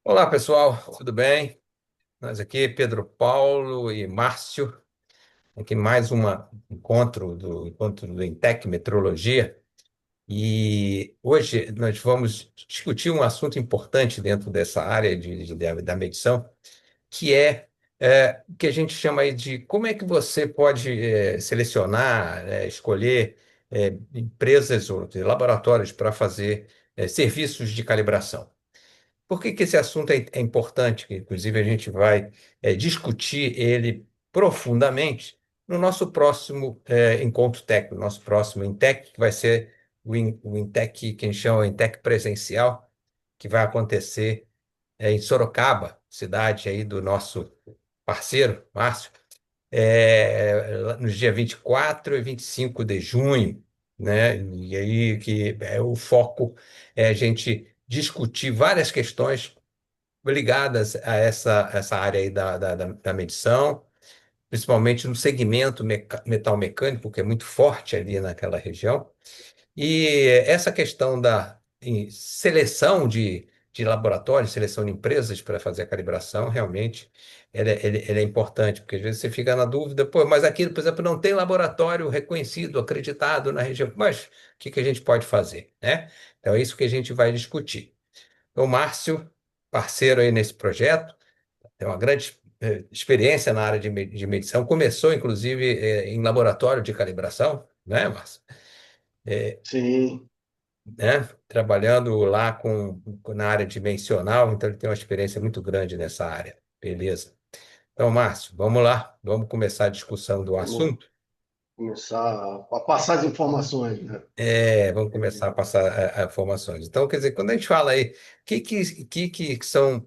Olá, pessoal, tudo bem? Nós aqui, Pedro Paulo e Márcio, aqui mais um encontro do Intec Metrologia. E hoje nós vamos discutir um assunto importante dentro dessa área da medição, que é o que a gente chama aí de como é que você pode selecionar, escolher empresas ou laboratórios para fazer serviços de calibração. Por que que esse assunto é importante? Que, inclusive, a gente vai discutir ele profundamente no nosso próximo encontro técnico, nosso próximo Intec, que vai ser o Intec, que a gente chama o Intec presencial, que vai acontecer em Sorocaba, cidade aí do nosso parceiro, Márcio, nos dias 24 e 25 de junho, né? E aí que o foco é a gente discutir várias questões ligadas a essa área aí da medição, principalmente no segmento metal mecânico, que é muito forte ali naquela região. E essa questão da seleção de laboratórios, seleção de empresas para fazer a calibração, realmente ela é importante, porque às vezes você fica na dúvida, pô, mas aquilo, por exemplo, não tem laboratório reconhecido, acreditado na região, mas o que que a gente pode fazer, né? Então é isso que a gente vai discutir. O Márcio, parceiro aí nesse projeto, tem uma grande experiência na área de medição, começou inclusive em laboratório de calibração, né, Márcio? Sim, Né? Trabalhando lá na área dimensional, então ele tem uma experiência muito grande nessa área. Beleza. Então, Márcio, vamos lá, vamos começar a discussão do vamos assunto. começar a passar as informações, né? Vamos começar a passar informações. Então, quer dizer, quando a gente fala aí, que são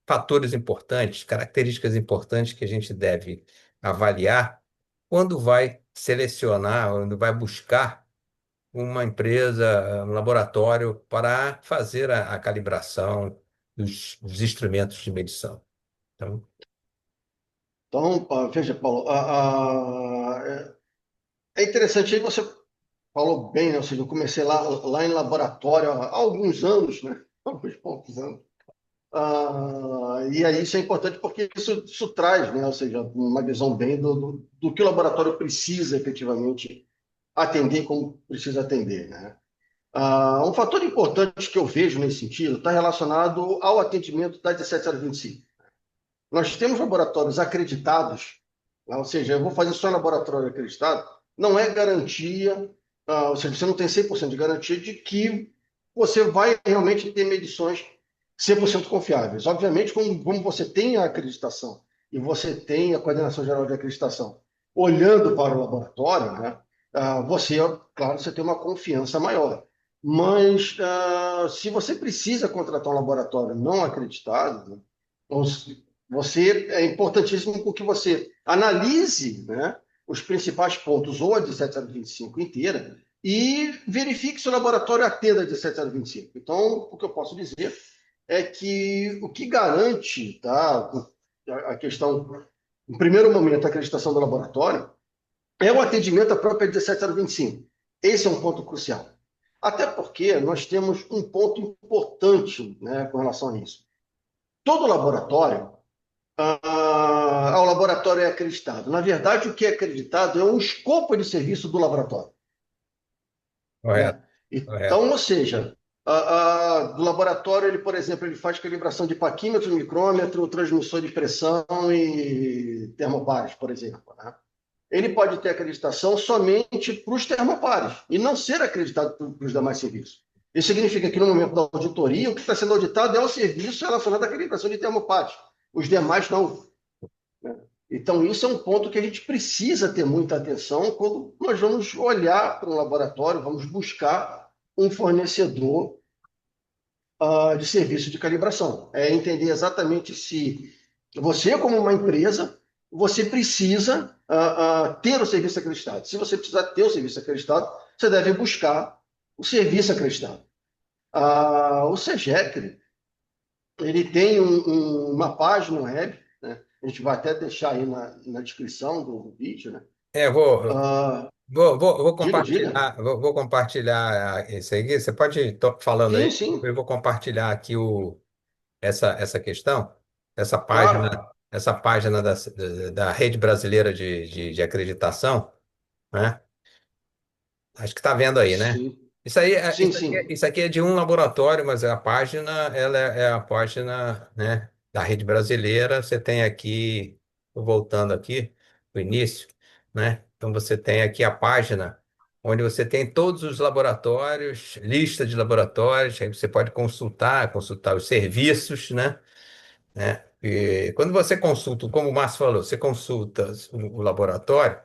fatores importantes, características importantes que a gente deve avaliar quando vai selecionar, quando vai buscar uma empresa, um laboratório para fazer a calibração dos instrumentos de medição. Então, Então, veja, Paulo, é interessante aí você falou bem, né? Ou seja, eu comecei lá em laboratório há alguns anos, né? Alguns poucos anos. E aí isso é importante porque isso traz, né? Ou seja, uma visão bem do que o laboratório precisa efetivamente atender como precisa atender, né? Um fator importante que eu vejo nesse sentido está relacionado ao atendimento da 17025. Nós temos laboratórios acreditados, né? Ou seja, eu vou fazer só em laboratório acreditado, não é garantia, ou seja, você não tem 100% de garantia de que você vai realmente ter medições 100% confiáveis. Obviamente, como você tem a acreditação e você tem a coordenação geral de acreditação olhando para o laboratório, né, você, claro, você tem uma confiança maior. Mas se você precisa contratar um laboratório não acreditado, né, ou você é importantíssimo porque você analise, né, os principais pontos, ou a 17025 inteira, e verifique se o laboratório atende a 17025. Então, o que eu posso dizer é que o que garante, tá, a questão, em primeiro momento, a acreditação do laboratório, é o atendimento à própria 17025. Esse é um ponto crucial. Até porque nós temos um ponto importante, né, com relação a isso. Todo laboratório ao laboratório é acreditado. Na verdade, o que é acreditado é um escopo de serviço do laboratório. correto, Né? correto. Então, ou seja, do laboratório, ele, por exemplo, ele faz calibração de paquímetro, micrômetro, transmissor de pressão e termopares, por exemplo. Né? Ele pode ter acreditação somente para os termopares e não ser acreditado para os demais serviços. Isso significa que no momento da auditoria, o que está sendo auditado é o serviço relacionado à calibração de termopares. Os demais não. Né? Então, isso é um ponto que a gente precisa ter muita atenção quando nós vamos olhar para um laboratório, vamos buscar um fornecedor de serviço de calibração. É entender exatamente se você, como uma empresa, você precisa ter o serviço acreditado. Se você precisar ter o serviço acreditado, você deve buscar o serviço acreditado. O CEGEC, ele tem uma página web, né? A gente vai até deixar aí na descrição do vídeo, né? É, vou, Ah, vou diga, diga. compartilhar, vou compartilhar isso aí. Você pode ir falando Sim, aí, sim. eu vou compartilhar aqui essa questão, essa página, Claro, essa página da Rede Brasileira de Acreditação, né? Acho que está vendo aí, né? sim, Isso aí, sim, sim, isso aqui é de um laboratório, mas a página, ela é a página, né, da Rede Brasileira. Você tem aqui, tô voltando aqui, o início, né? Então você tem aqui a página onde você tem todos os laboratórios, lista de laboratórios, aí você pode consultar os serviços, né? E quando você consulta, como o Márcio falou, você consulta o laboratório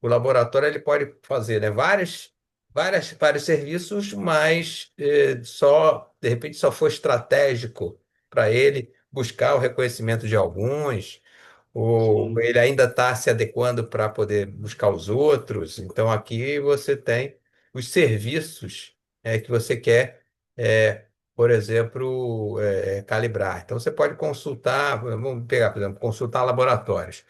ele pode fazer, né, vários serviços, mas só, de repente, só foi estratégico para ele buscar o reconhecimento de alguns, ou sim. ele ainda está se adequando para poder buscar os outros. Então, aqui você tem os serviços que você quer, é, por exemplo, calibrar. Então, você pode consultar, vamos pegar, por exemplo, consultar laboratórios.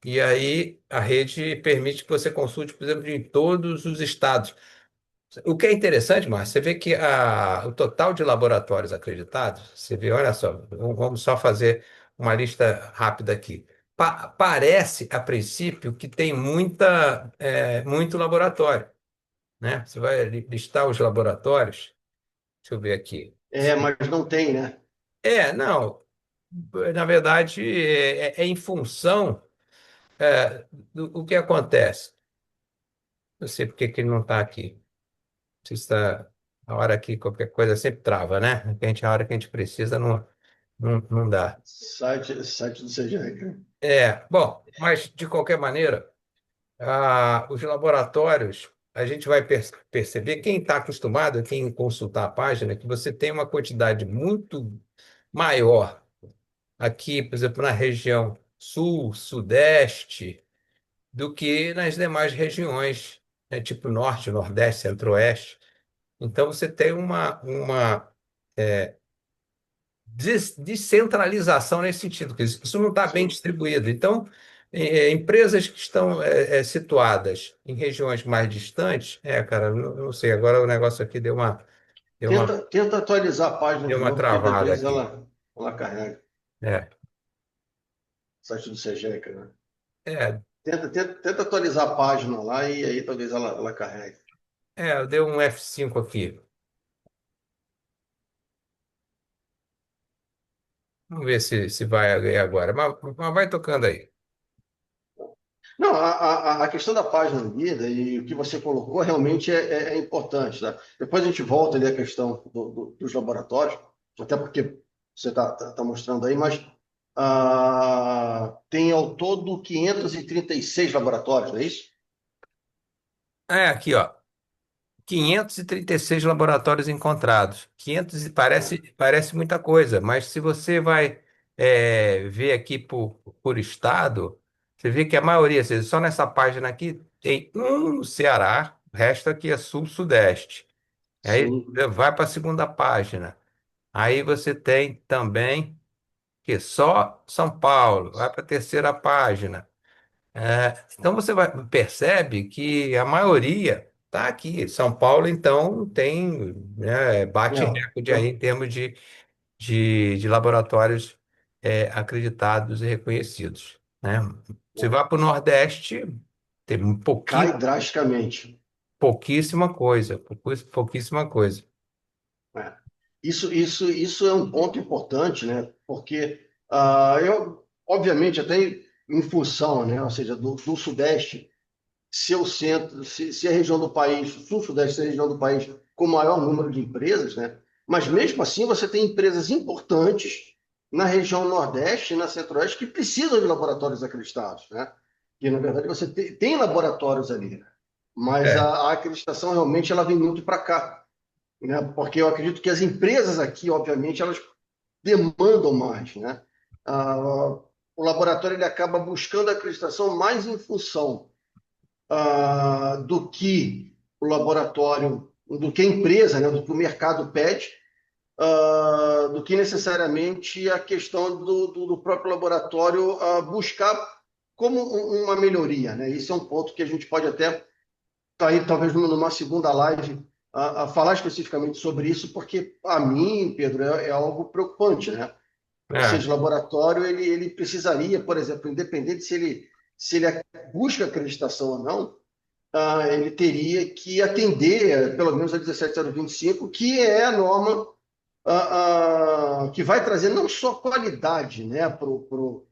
E aí a rede permite que você consulte, por exemplo, em todos os estados. O que é interessante, Márcio, você vê que o total de laboratórios acreditados, você vê, olha só, vamos só fazer uma lista rápida aqui. Parece, a princípio, que tem muito laboratório, né? Você vai listar os laboratórios, deixa eu ver aqui. É, mas não tem, né? Não, na verdade, é em função do o que acontece. Não sei por que que ele não está aqui. Se está a hora que qualquer coisa sempre trava, né? A hora que a gente precisa não dá. Site do CGE. Bom, mas de qualquer maneira, os laboratórios, a gente vai perceber, quem está acostumado, quem consultar a página, que você tem uma quantidade muito maior aqui, por exemplo, na região sul, sudeste, do que nas demais regiões, né, tipo norte, nordeste, centro-oeste. Então, você tem uma descentralização nesse sentido, que isso não está bem Sim. distribuído. Então, empresas que estão situadas em regiões mais distantes, cara, não sei, agora o negócio aqui deu uma, Tenta atualizar a página deu de uma novo, que às travada vezes aqui. ela carrega. É, Site do CGE, né? é, Tenta atualizar a página lá e aí talvez ela carregue. deu um F5 aqui. Vamos ver se vai aí agora, mas vai tocando aí. Não, a questão da página lida e o que você colocou realmente é importante, tá? Depois a gente volta ali à questão dos laboratórios, até porque você está mostrando aí, mas tem ao todo 536 laboratórios, não é isso? Aqui, ó. 536 laboratórios encontrados. 500 parece muita coisa, mas se você vai ver aqui por estado, você vê que a maioria, ou seja, só nessa página aqui, tem um no Ceará, o resto aqui é sul-sudeste. Aí Sim. vai para a segunda página. Aí você tem também que só São Paulo, vai para a terceira página. Então você percebe que a maioria está aqui. São Paulo, então, tem, né, bate É, recorde aí eu em termos de laboratórios acreditados e reconhecidos, né? Você vai para o Nordeste, tem cai drasticamente. pouquíssima coisa, pouquíssima coisa. É. Isso é um ponto importante, né? Porque eu, obviamente, até em função, né? Ou seja, do Sudeste ser o centro, se a região do país, o Sul-Sudeste ser a região do país com maior número de empresas, né? Mas mesmo assim você tem empresas importantes na região Nordeste e na Centro-Oeste que precisam de laboratórios acreditados, né? E na verdade você tem laboratórios ali, né? Mas É, a acreditação realmente ela vem muito para cá, né? Porque eu acredito que as empresas aqui, obviamente, elas demandam mais, né? Ah, o laboratório ele acaba buscando a acreditação mais em função do que o laboratório, do que a empresa, né? Do que o mercado pede, do que necessariamente a questão do próprio laboratório buscar como uma melhoria, né? Isso é um ponto que a gente pode até tá aí talvez numa segunda live a falar especificamente sobre isso, porque a mim, Pedro, é algo preocupante, né? Ou Ah, seja, o laboratório ele precisaria, por exemplo, independente se ele busca acreditação ou não, ele teria que atender pelo menos a 17025, que é a norma que vai trazer não só qualidade, né, para o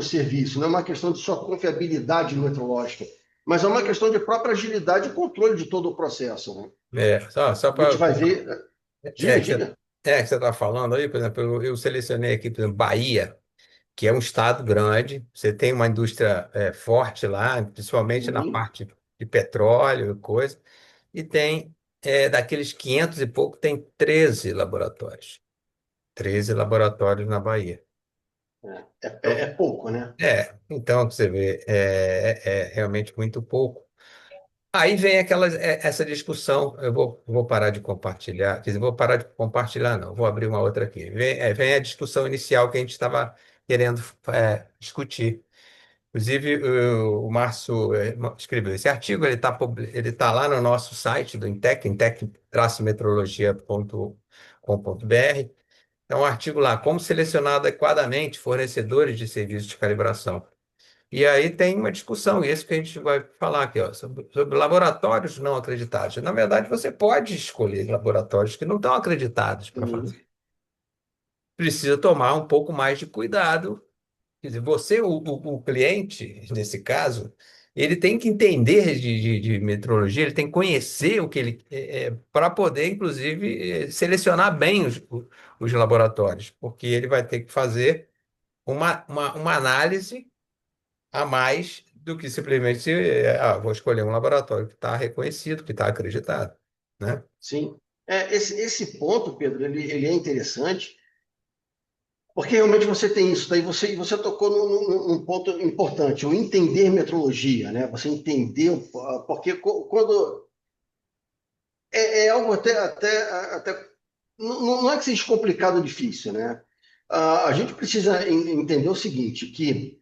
serviço, não é uma questão de só confiabilidade metrológica, mas é uma questão de própria agilidade e controle de todo o processo. Né? só A gente para. vai ver. É Diga, que você diga. está falando aí, por exemplo, eu selecionei aqui, por exemplo, Bahia, que é um estado grande, você tem uma indústria forte lá, principalmente na Sim, parte de petróleo e coisa, e tem, daqueles 500 e pouco, tem 13 laboratórios. 13 laboratórios na Bahia. é pouco, né? Então você vê, é realmente muito pouco. Aí vem essa discussão, eu vou parar de compartilhar, quer dizer, vou parar de compartilhar, não, vou abrir uma outra aqui. Vem a discussão inicial que a gente estava querendo discutir. Inclusive, o Márcio escreveu esse artigo, ele tá lá no nosso site do Intec, intec-metrologia.com.br. É um artigo lá, como selecionar adequadamente fornecedores de serviços de calibração. E aí tem uma discussão, e esse que a gente vai falar aqui, ó, sobre laboratórios não acreditados. Na verdade, você pode escolher laboratórios que não estão acreditados para Sim, fazer. Precisa tomar um pouco mais de cuidado. Quer dizer, você, o cliente, nesse caso, ele tem que entender de metrologia, ele tem que conhecer o que ele. Para poder, inclusive, selecionar bem os laboratórios, porque ele vai ter que fazer uma análise a mais do que simplesmente vou escolher um laboratório que está reconhecido, que está acreditado, né? sim. Esse ponto, Pedro, ele é interessante, porque realmente você tem isso. Daí você tocou num ponto importante, o entender metrologia, né? Você entender, porque quando é algo até não é que seja complicado ou difícil, né? A gente precisa entender o seguinte, que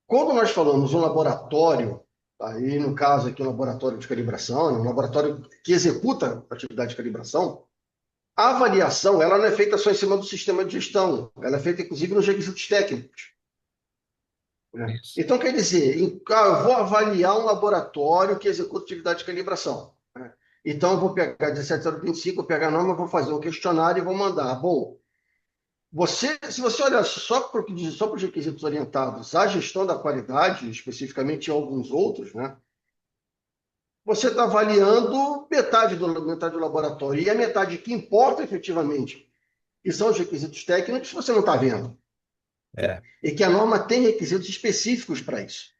quando nós falamos um laboratório, aí no caso aqui um laboratório de calibração, um laboratório que executa a atividade de calibração, a avaliação ela não é feita só em cima do sistema de gestão, ela é feita inclusive nos requisitos técnicos. Né? Isso. Então, quer dizer, eu vou avaliar um laboratório que executa atividade de calibração. Né? Então, eu vou pegar 17025, vou pegar a norma, vou fazer um questionário e vou mandar. Bom, se você olhar só para os requisitos orientados à gestão da qualidade, especificamente em alguns outros, né? Você está avaliando metade do laboratório. E a metade que importa efetivamente, que são os requisitos técnicos, você não está vendo. É, E que a norma tem requisitos específicos para isso.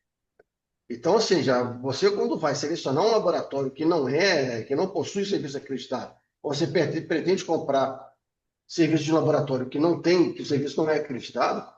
Então, ou seja, você quando vai selecionar um laboratório que não possui serviço acreditado, ou você pretende comprar serviço de laboratório que não tem, que o serviço não é acreditado,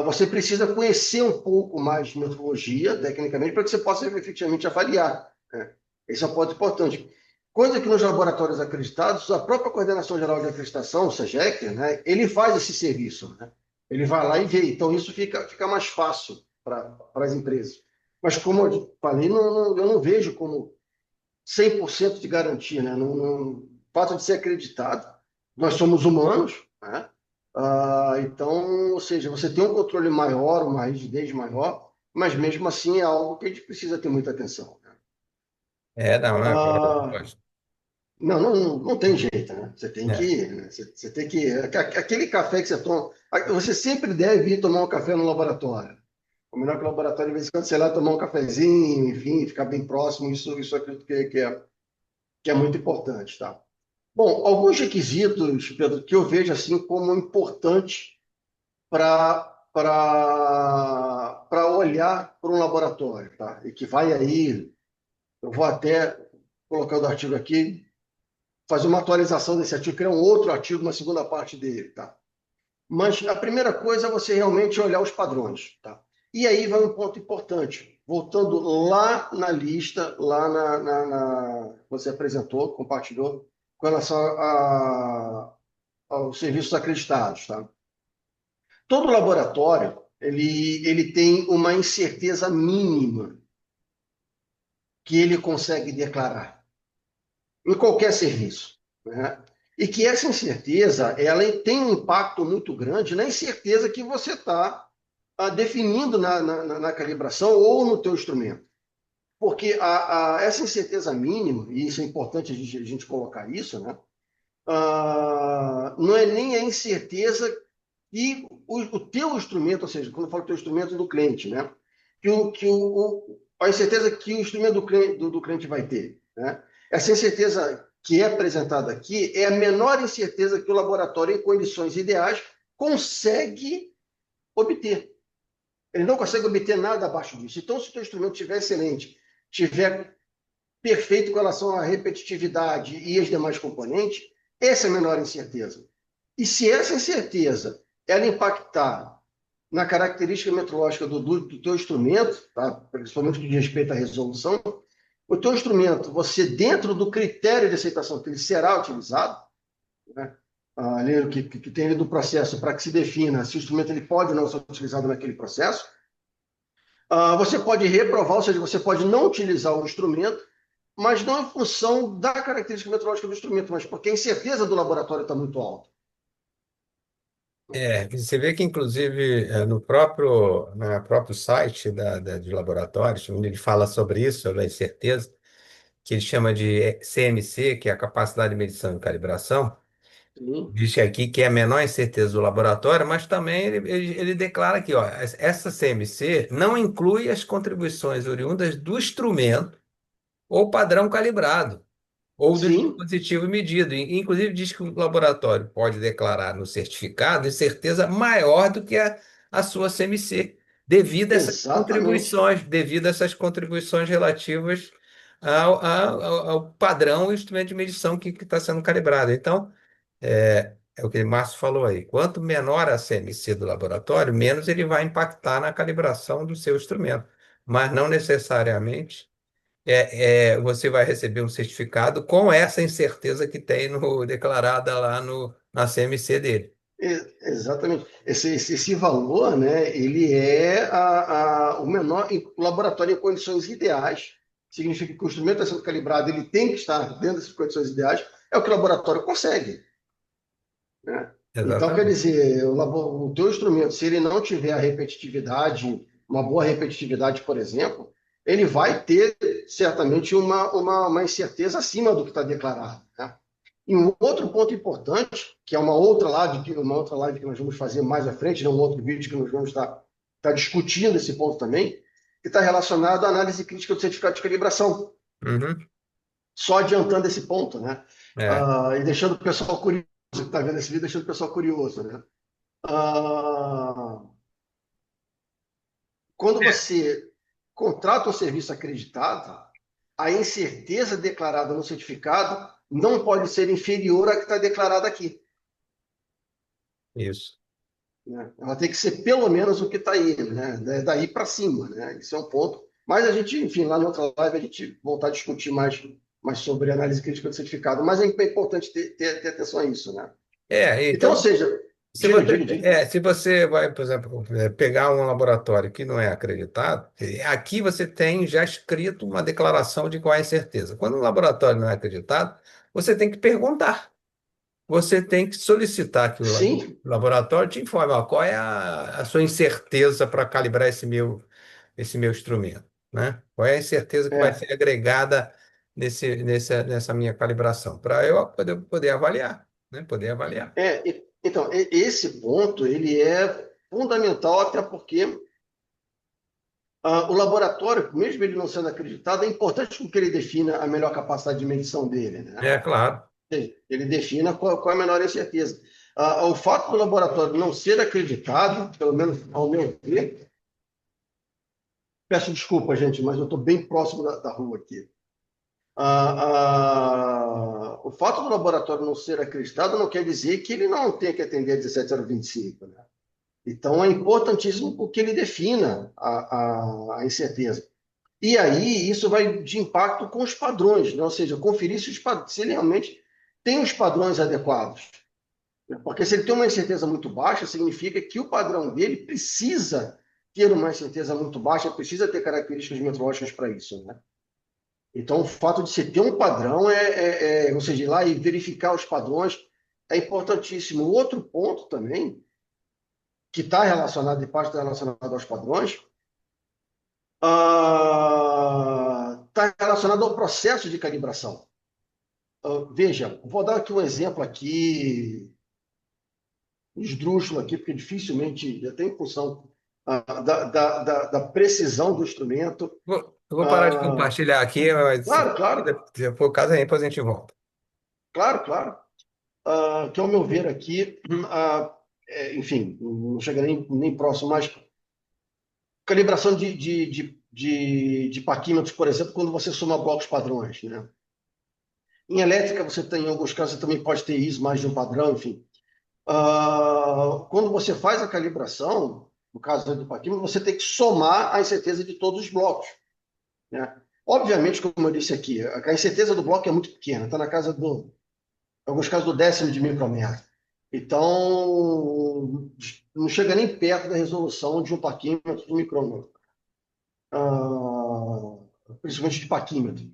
você precisa conhecer um pouco mais de metodologia, tecnicamente, para que você possa efetivamente avaliar. Né? Esse é um ponto importante. Coisa que nos laboratórios acreditados, a própria Coordenação Geral de Acreditação, o SEGEC, né, ele faz esse serviço. Né? Ele vai lá e vê. Então, isso fica mais fácil para as empresas. Mas, como eu falei, eu não vejo como 100% de garantia. Né? O fato de ser acreditado, nós somos humanos, né? Então, ou seja, você tem um controle maior, uma rigidez maior, mas mesmo assim é algo que a gente precisa ter muita atenção. Né? não, eu Ah, gosto. não tem jeito, né? Você tem É, que, né? Você tem que. Aquele café que você toma. Você sempre deve ir tomar um café no laboratório. O melhor que o laboratório, de vez em quando, sei lá, tomar um cafezinho, enfim, ficar bem próximo, isso eu acredito que é muito importante, tá? Bom, alguns requisitos, Pedro, que eu vejo assim como importantes para olhar para um laboratório, tá? E que vai aí, eu vou até colocar o artigo aqui, fazer uma atualização desse artigo, criar um outro artigo, uma segunda parte dele, tá? Mas a primeira coisa é você realmente olhar os padrões, tá? E aí vai um ponto importante. Voltando lá na lista, lá você apresentou, compartilhou, com relação aos serviços acreditados, tá? Todo laboratório, ele tem uma incerteza mínima que ele consegue declarar em qualquer serviço, né? E que essa incerteza ela tem um impacto muito grande na incerteza que você está definindo na calibração ou no teu instrumento. Porque essa incerteza mínima, e isso é importante a gente colocar isso, né? Não é nem a incerteza que o teu instrumento, ou seja, quando eu falo teu instrumento do cliente, né? A incerteza que o instrumento do cliente vai ter, né? Essa incerteza que é apresentada aqui é a menor incerteza que o laboratório, em condições ideais, consegue obter. Ele não consegue obter nada abaixo disso. Então, se o teu instrumento estiver excelente, estiver perfeito com relação à repetitividade e as demais componentes, essa é a menor incerteza. E se essa incerteza ela impactar na característica metrológica do teu instrumento, tá? Principalmente no que diz respeito à resolução, o teu instrumento, você dentro do critério de aceitação que ele será utilizado, né? Que tem ali do processo para que se defina se o instrumento ele pode ou não ser utilizado naquele processo, você pode reprovar, ou seja, você pode não utilizar o instrumento, mas não em função da característica metrológica do instrumento, mas porque a incerteza do laboratório está muito alta. Você vê que, inclusive, no próprio site de laboratórios, onde ele fala sobre isso, sobre a incerteza, que ele chama de CMC, que é a capacidade de medição e calibração, Sim, diz aqui que é a menor incerteza do laboratório, mas também ele declara aqui, ó, essa CMC não inclui as contribuições oriundas do instrumento ou padrão calibrado, ou do sim, dispositivo medido. Inclusive, diz que o laboratório pode declarar no certificado incerteza maior do que a sua CMC, exatamente. devido a essas contribuições relativas ao padrão e instrumento de medição que está sendo calibrado. Então, é o que o Márcio falou aí. Quanto menor a CMC do laboratório, menos ele vai impactar na calibração do seu instrumento. Mas não necessariamente você vai receber um certificado com essa incerteza que tem no, declarada lá na CMC dele. Exatamente. Esse valor, né, ele é o menor, o laboratório em condições ideais, significa que o instrumento está sendo calibrado, ele tem que estar dentro dessas condições ideais, é o que o laboratório consegue, né? Então, quer Exatamente. dizer, o teu instrumento, se ele não tiver a repetitividade, uma boa repetitividade, por exemplo, ele vai ter certamente uma incerteza acima do que está declarado, né? E um outro ponto importante, que é uma outra live que nós vamos fazer mais à frente, né, um outro vídeo que nós vamos estar discutindo esse ponto também, que está relacionado à análise crítica do certificado de calibração. Uhum. Só adiantando esse ponto, né? É, E deixando o pessoal curioso, que está vendo esse vídeo, deixando o pessoal curioso, né? Ah, Quando você contrata um serviço acreditado, a incerteza declarada no certificado não pode ser inferior à que está declarada aqui, isso. né? Ela tem que ser pelo menos o que está aí, né? Daí para cima, né? Isso é um ponto. Mas a gente, enfim, lá na outra live a gente voltar a discutir mais sobre análise crítica do certificado. Mas é importante ter atenção a isso, né? Então, ou Então, seja, diga. se você vai, por exemplo, pegar um laboratório que não é acreditado, aqui você tem já escrito uma declaração de qual é a incerteza. Quando um laboratório não é acreditado, você tem que perguntar. Você tem que solicitar que o Sim, laboratório te informe, ó, qual é a sua incerteza para calibrar esse meu instrumento, né? Qual é a incerteza que vai é, ser agregada nessa minha calibração, para eu poder avaliar, né? Poder avaliar. então, esse ponto ele é fundamental, até porque o laboratório, mesmo ele não sendo acreditado, é importante que ele defina a melhor capacidade de medição dele, né? É claro. Ele defina qual é a menor incerteza. O fato do laboratório não ser acreditado, pelo menos ao meu ver, peço desculpa, gente, mas eu estou bem próximo da rua aqui. O fato do laboratório não ser acreditado não quer dizer que ele não tenha que atender 17025, né? Então, é importantíssimo que ele defina a incerteza. E aí, isso vai de impacto com os padrões, né? Ou seja, conferir se ele realmente tem os padrões adequados. Porque se ele tem uma incerteza muito baixa, significa que o padrão dele precisa ter uma incerteza muito baixa, precisa ter características metrológicas para isso, né? Então, o fato de você ter um padrão ou seja, ir lá e verificar os padrões é importantíssimo. Outro ponto também, que está relacionado, e parte está relacionado aos padrões, está relacionado ao processo de calibração. Veja, vou dar aqui um exemplo aqui, esdrúxulo aqui, porque dificilmente, até em função da precisão do instrumento. Eu vou parar de Ah, compartilhar aqui, mas se claro, claro, for o caso aí, depois a gente volta. claro, claro. Que ao meu ver aqui, enfim, não chega nem próximo, mas calibração de parquímetros, por exemplo, quando você soma blocos padrões, né? Em elétrica, você tem, em alguns casos, você também pode ter isso, mais de um padrão, enfim. Quando você faz a calibração, no caso do parquímetro, você tem que somar a incerteza de todos os blocos, né? Obviamente, como eu disse aqui, a incerteza do bloco é muito pequena, está na casa em alguns casos, do décimo de micrometro. Então, não chega nem perto da resolução de um parquímetro do micrômetro, principalmente de parquímetro.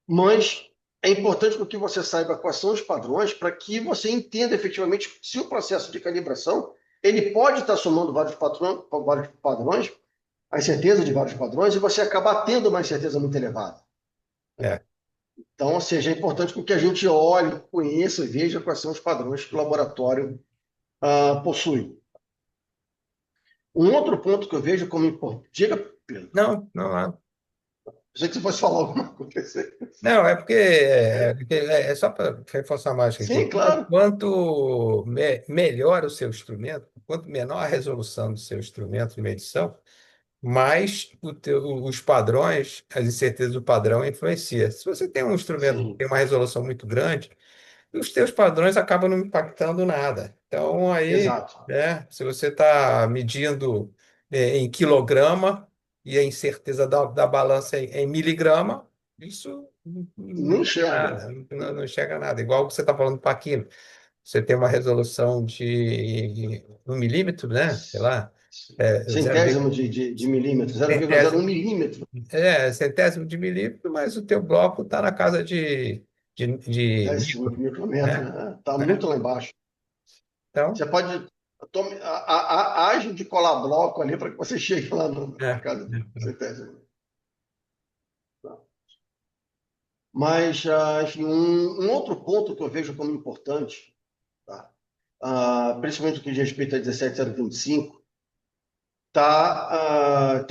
Mas é importante que você saiba quais são os padrões para que você entenda efetivamente se o processo de calibração ele pode estar somando vários padrões, a incerteza de vários padrões, e você acaba tendo uma incerteza muito elevada. É, Então, ou seja, é importante que a gente olhe, conheça e veja quais são os padrões que o laboratório possui. Um outro ponto que eu vejo como importante. Diga, Pedro. não, não, não. Achei que você fosse falar alguma coisa. Não, é porque é só para reforçar mais aqui. Sim, claro. Quanto melhor o seu instrumento, quanto menor a resolução do seu instrumento de medição, mais os padrões, as incertezas do padrão influencia. Se você tem um instrumento que Sim, tem uma resolução muito grande, os teus padrões acabam não impactando nada. Então, aí, exato. né, se você está medindo em quilograma e a incerteza da balança em miligrama, isso Nem não é enxerga. nada, não chega a nada. Igual que você está falando para aquilo. Você tem uma resolução de 1 milímetro, né? Sei lá, zero Centésimo de milímetro, 0,01 milímetro. centésimo de milímetro, mas o teu bloco está na casa de Décimo micro, de micrômetro, né? né? Está Né? muito lá embaixo. Então, Você pode. Age de colar bloco ali para que você chegue lá na é, casa do centésimo. Mas, enfim, um outro ponto que eu vejo como importante, tá? Principalmente no que diz respeito a 17025, tá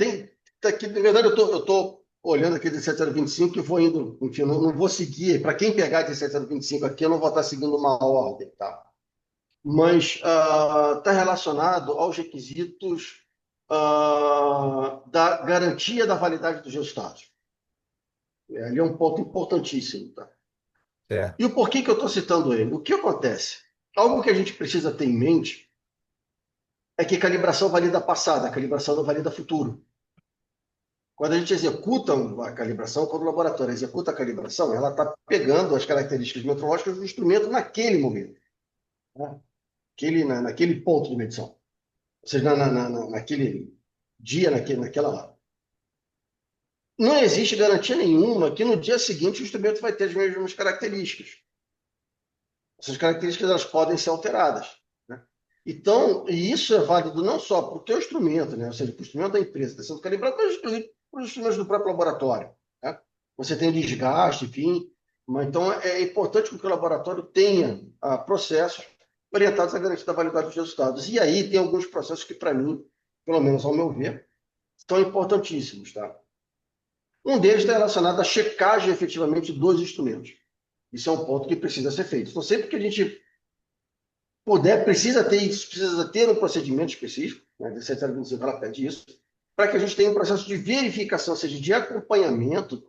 aqui, na verdade, eu tô olhando aqui 17025 e vou indo, enfim, não vou seguir. Para quem pegar 17025 aqui, eu não vou estar seguindo uma ordem, tá? Mas está relacionado aos requisitos da garantia da validade dos resultados. Ali é um ponto importantíssimo, tá? é, E o porquê que eu estou citando ele? O que acontece? Algo que a gente precisa ter em mente é que calibração valida passado, a calibração não valida futuro. Quando a gente executa a calibração, quando o laboratório executa a calibração, ela está pegando as características metrológicas do instrumento naquele momento, né? Naquele ponto de medição. Ou seja, naquele dia, naquela hora. Não existe garantia nenhuma que no dia seguinte o instrumento vai ter as mesmas características. Essas características elas podem ser alteradas, né? Então, e isso é válido não só para o teu instrumento, né? Ou seja, para o instrumento da empresa está sendo calibrado, mas inclusive para os instrumentos do próprio laboratório, né? Você tem desgaste, enfim. Mas, então, é importante que o laboratório tenha processos orientados à garantia da validade dos resultados. E aí tem alguns processos que, para mim, pelo menos ao meu ver, são importantíssimos, tá? Um deles está relacionado à checagem efetivamente dos instrumentos. Isso é um ponto que precisa ser feito. Então, sempre que a gente puder, precisa ter um procedimento específico, né? A 17025 ela pede isso, para que a gente tenha um processo de verificação, ou seja, de acompanhamento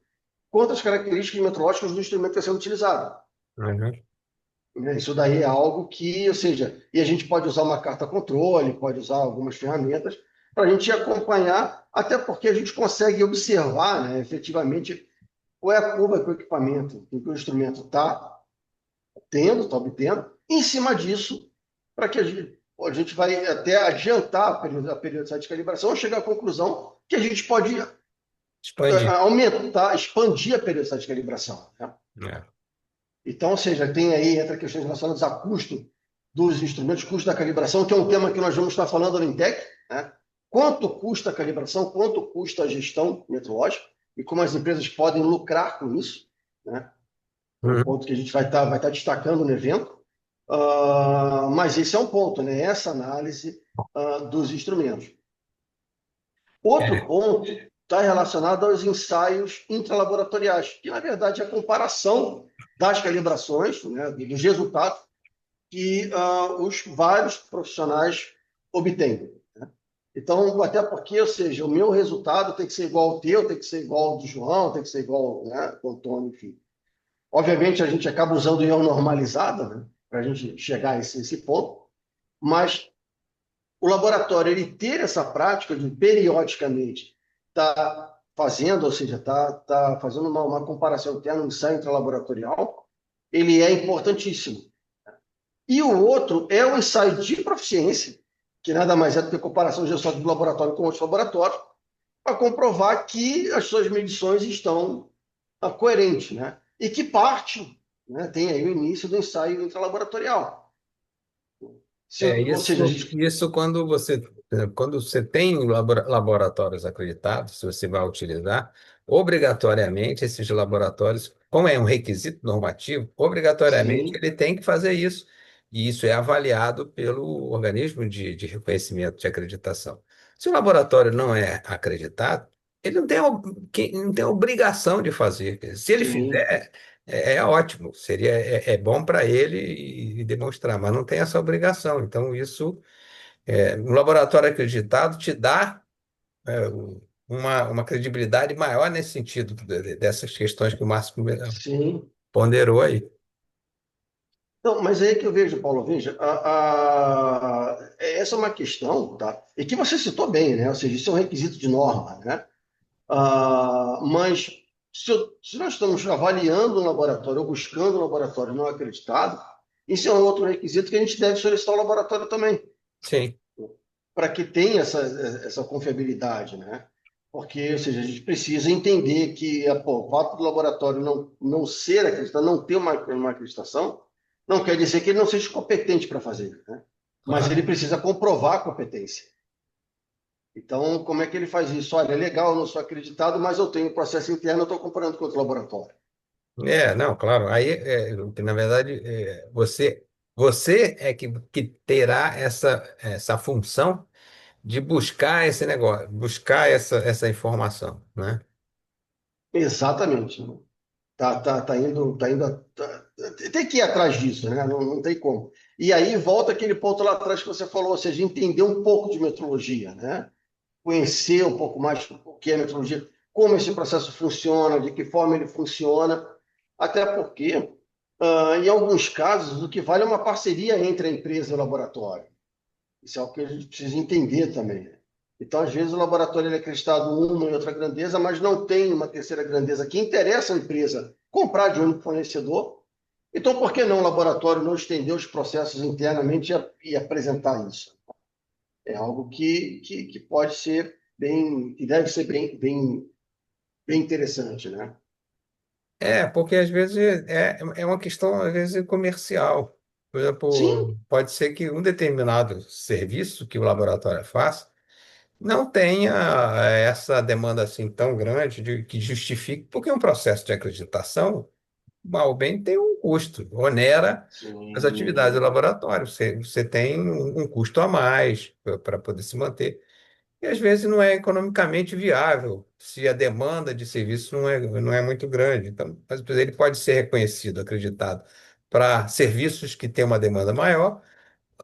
quanto às características metrológicas do instrumento que está sendo utilizado. uhum, Isso daí é algo que, ou seja, e a gente pode usar uma carta controle, pode usar algumas ferramentas para a gente acompanhar, até porque a gente consegue observar, né, efetivamente qual é a curva que o equipamento, que o instrumento está tendo, está obtendo. Em cima disso, para que a gente vai até adiantar a periodicidade de calibração ou chegar à conclusão que a gente pode Expandir. aumentar, expandir a periodicidade de calibração, né? É. Então, ou seja, tem aí, entra questões relacionadas a custo dos instrumentos, custo da calibração, que é um tema que nós vamos estar falando no INTEC, né? Quanto custa a calibração, quanto custa a gestão metrológica e como as empresas podem lucrar com isso, né? É um Uhum. ponto que a gente vai estar destacando no evento. Mas esse é um ponto, né? Essa análise dos instrumentos. Outro É, ponto está relacionado aos ensaios intralaboratoriais, que na verdade é a comparação das calibrações, né, dos resultados que os vários profissionais obtêm, né? Então, até porque, ou seja, o meu resultado tem que ser igual ao teu, tem que ser igual ao do João, tem que ser igual, né, ao Antônio, enfim. Obviamente, a gente acaba usando o IAM normalizado, né, para a gente chegar a esse ponto, mas o laboratório ele ter essa prática de periodicamente estar fazendo, ou seja, tá fazendo uma comparação interna, um ensaio intralaboratorial, ele é importantíssimo. E o outro é o ensaio de proficiência, que nada mais é do que a comparação de resultados do laboratório com outros laboratórios, para comprovar que as suas medições estão coerentes, né? E que parte, né, tem aí o início do ensaio intralaboratorial. Ou seja, a gente. Isso quando você tem laboratórios acreditados, se você vai utilizar, obrigatoriamente esses laboratórios, como é um requisito normativo, obrigatoriamente Sim, ele tem que fazer isso. E isso é avaliado pelo organismo de reconhecimento de acreditação. Se o laboratório não é acreditado, ele não tem, não tem obrigação de fazer. Se ele sim. fizer, é ótimo, é bom para ele e demonstrar, mas não tem essa obrigação. Então, um laboratório acreditado te dá uma credibilidade maior nesse sentido, dessas questões que o Márcio Sim. ponderou aí. Não, mas é aí que eu vejo, Paulo, veja, essa é uma questão, tá? E que você citou bem, né? Ou seja, isso é um requisito de norma, né? Mas se nós estamos avaliando um laboratório ou buscando um laboratório não acreditado, isso é um outro requisito que a gente deve solicitar ao laboratório também, Sim, para que tenha essa confiabilidade, né? Porque, ou seja, a gente precisa entender que pô, o fato do laboratório não ser acreditado, não ter uma acreditação, não quer dizer que ele não seja competente para fazer, né? Mas claro. ele precisa comprovar a competência. Então, como é que ele faz isso? Olha, é legal, eu não sou acreditado, mas eu tenho um processo interno, eu estou comparando com outro laboratório. Não, claro. Aí, que, na verdade, você é que terá essa função de buscar esse negócio, buscar essa informação, né? Exatamente. Tá indo, tem que ir atrás disso, né? Não tem como. E aí volta aquele ponto lá atrás que você falou, ou seja, entender um pouco de metrologia, né? Conhecer um pouco mais o que é metrologia, como esse processo funciona, de que forma ele funciona, até porque, em alguns casos, o que vale é uma parceria entre a empresa e o laboratório. Isso é o que a gente precisa entender também, né? Então, às vezes, o laboratório ele é acreditado uma e outra grandeza, mas não tem uma terceira grandeza que interessa a empresa comprar de um único fornecedor. Então, por que não o laboratório não estender os processos internamente e apresentar isso? É algo que pode ser bem, que deve ser bem interessante, né? Porque às vezes é uma questão, às vezes, comercial. Por Sim, exemplo, pode ser que um determinado serviço que o laboratório faz não tenha essa demanda assim tão grande que justifique, porque um processo de acreditação, mal ou bem, tem um custo, onera as atividades do sim, laboratório. Você tem um custo a mais para poder se manter. E às vezes não é economicamente viável se a demanda de serviço não é muito grande. Então, mas ele pode ser reconhecido, acreditado, para serviços que têm uma demanda maior,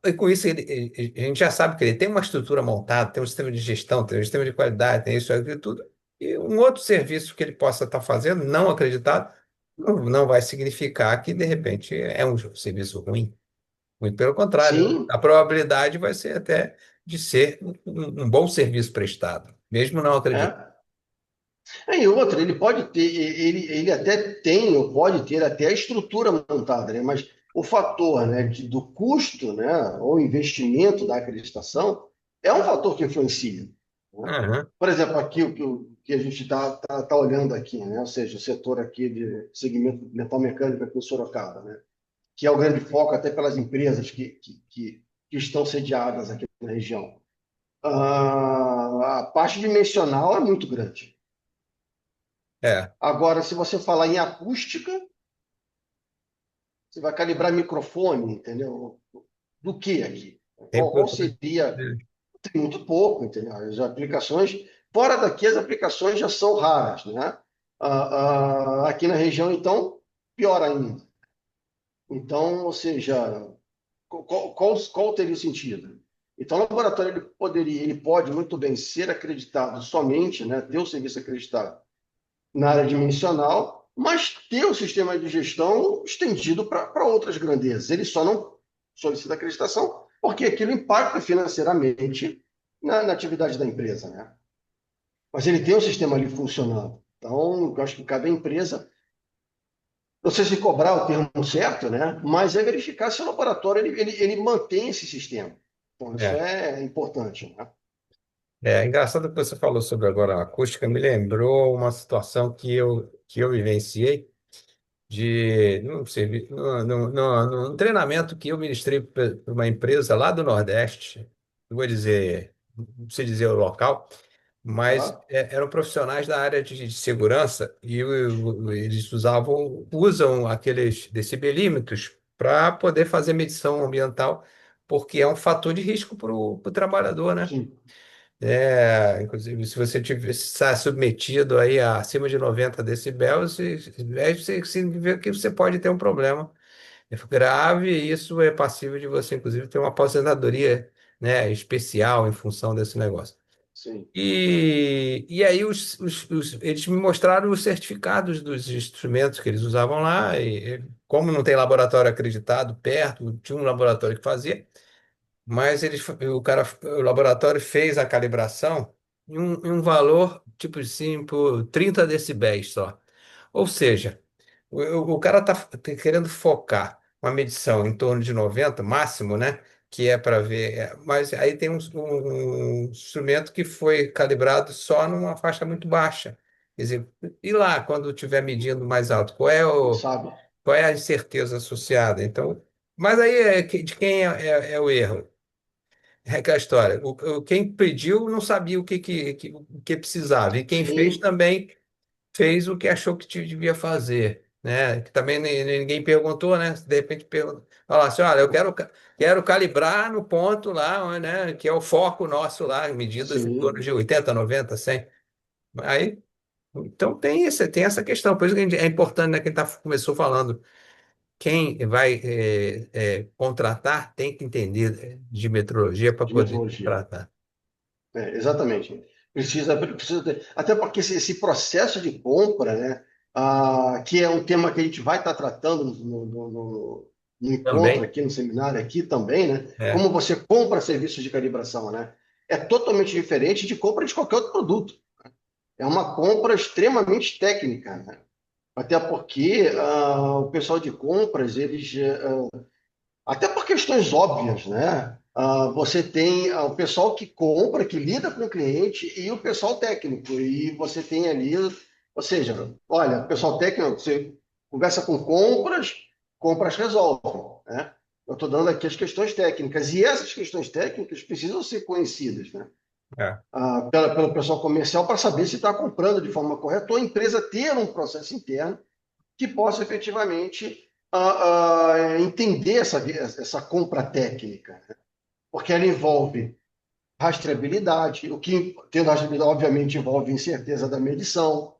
e com isso a gente já sabe que ele tem uma estrutura montada, tem um sistema de gestão, tem um sistema de qualidade, tem isso, aquilo, tudo. E um outro serviço que ele possa estar fazendo, não acreditado, não vai significar que, de repente, é um serviço ruim. Muito pelo contrário, sim, a probabilidade vai ser até de ser um bom serviço prestado, mesmo não acreditando. é. E outra, ele pode ter, ele até tem, ou pode ter até a estrutura montada, né? Mas o fator, né, do custo, né, ou investimento da acreditação é um fator que influencia, né? Aham, Por exemplo, aqui o que a gente tá olhando aqui, né? Ou seja, o setor aqui de segmento metal mecânico aqui em Sorocaba, né? Que é o grande foco até pelas empresas que estão sediadas aqui na região. A parte dimensional é muito grande. É, Agora, se você falar em acústica, você vai calibrar microfone, entendeu? Do que aqui? tem Qual pouco. seria? Tem muito pouco, entendeu? As aplicações, fora daqui, as aplicações já são raras, né? Aqui na região, então, pior ainda. Então, ou seja, qual teria o sentido? Então, o laboratório ele pode muito bem ser acreditado somente, né, ter o serviço acreditado na área dimensional, mas ter o sistema de gestão estendido para outras grandezas. Ele só não solicita acreditação porque aquilo impacta financeiramente na atividade da empresa, né? Mas ele tem um sistema ali funcionando. Então, eu acho que cada empresa, não sei se cobrar o termo certo, né? Mas é verificar se o laboratório ele mantém esse sistema. Então, isso É, é importante, né? é engraçado que você falou sobre agora a acústica, me lembrou uma situação que eu vivenciei num, num treinamento que eu ministrei para uma empresa lá do Nordeste, não vou dizer, não sei dizer o local, mas Tá? eram profissionais da área de segurança e eles usam aqueles decibelímetros para poder fazer medição ambiental, porque é um fator de risco para o trabalhador, né? Sim, Inclusive, se você está submetido aí a acima de 90 decibéis, significa que você pode ter um problema grave e isso é passível de você, inclusive, ter uma aposentadoria, né, especial em função desse negócio. sim, E aí eles me mostraram os certificados dos instrumentos que eles usavam lá, e como não tem laboratório acreditado perto, tinha um laboratório que fazia, mas o laboratório fez a calibração em um valor, tipo assim, por 30 decibéis só. Ou seja, o cara está querendo focar uma medição em torno de 90 máximo, né? Que é para ver. Mas aí tem um instrumento que foi calibrado só numa faixa muito baixa. Quer dizer, e lá, quando estiver medindo mais alto, não sabe. qual é a incerteza associada? Então, mas aí de quem é o erro? É aquela história. Quem pediu não sabia o que precisava, e quem fez Sim, também fez o que achou que devia fazer, né? Que também ninguém perguntou, né? De repente fala assim, olha, eu quero calibrar no ponto lá, né? Que é o foco nosso lá, em medidas em torno sim, de 80, 90, 100. Aí, então tem essa questão. Por isso que é importante, né? Quem começou falando, quem vai contratar tem que entender de metrologia para de poder metrologia. contratar Exatamente. Precisa ter, até porque esse processo de compra, né, que é um tema que a gente vai estar tratando no encontro também. aqui, no seminário aqui também, né? É, Como você compra serviços de calibração, né? É totalmente diferente de compra de qualquer outro produto. É uma compra extremamente técnica, né? Até porque o pessoal de compras, eles até por questões óbvias, né? Você tem o pessoal que compra, que lida com o cliente e o pessoal técnico. E você tem ali, ou seja, olha, o pessoal técnico, você conversa com compras, compras resolvem, né? Eu estou dando aqui as questões técnicas. E essas questões técnicas precisam ser conhecidas, né? é, Pelo pessoal comercial para saber se está comprando de forma correta ou a empresa ter um processo interno que possa efetivamente entender essa compra técnica, né? Porque ela envolve rastreabilidade, o que, tendo rastreabilidade, obviamente, envolve incerteza da medição,